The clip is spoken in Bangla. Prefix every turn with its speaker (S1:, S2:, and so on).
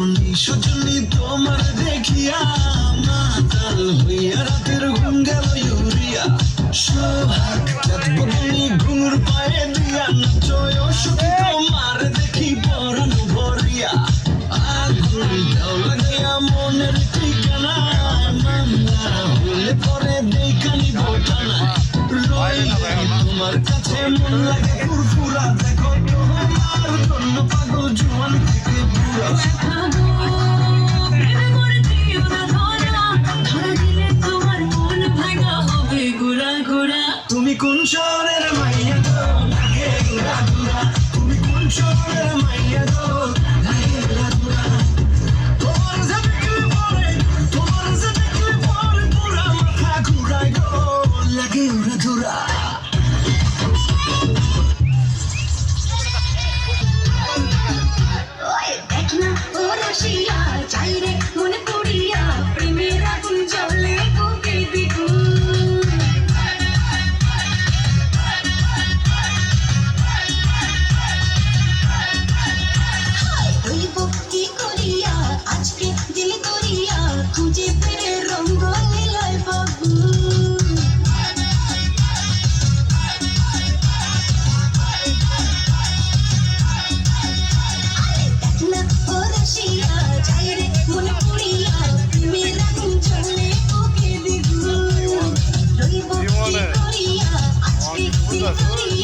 S1: সজনী তোমার দেখিয়া মাতাল হইয়া রাতের ঘুম গেল ইউরিয়া সোহাগ চাঁদ বদনি ঘুঙুর পায়ে দিয়া নাচয় সখী তোমার দেখি পরাণ ভরিয়া আগুন দাও লাগিয়া মনের ঠিকানা মামলা হলে পরে দেখানি ভোটানা তোমার কাছে মন লাগে ফুরফুরা দেখো তোমার জন্য পাগল জুয়ান থেকে বুড়া তুমি কোন শহরের মাইয়া গো লাগে ঘুরা ঘুরা তুমি কোন শহরের মাইয়া গো লাগে ঘুরা ঘুরা তোমার যে দেখলে পরে পুরা মাথা ঘুরায় গো লাগে ঘুরা ঘুরা
S2: চাইরে মনে পড়িয়া প্রেমের আগুন জ্বলে বুকে দ্বিগুণ হইব কি করিয়া আজকে দিল করিয়া খুঁজে ফিরে রঙ্গ লীলায় বাবু চাইরে মনে পড়িয়া প্রেমের আগুন জ্বলে বুকে দ্বিগুণ রইব কি করিয়া আজকে দিল করিয়া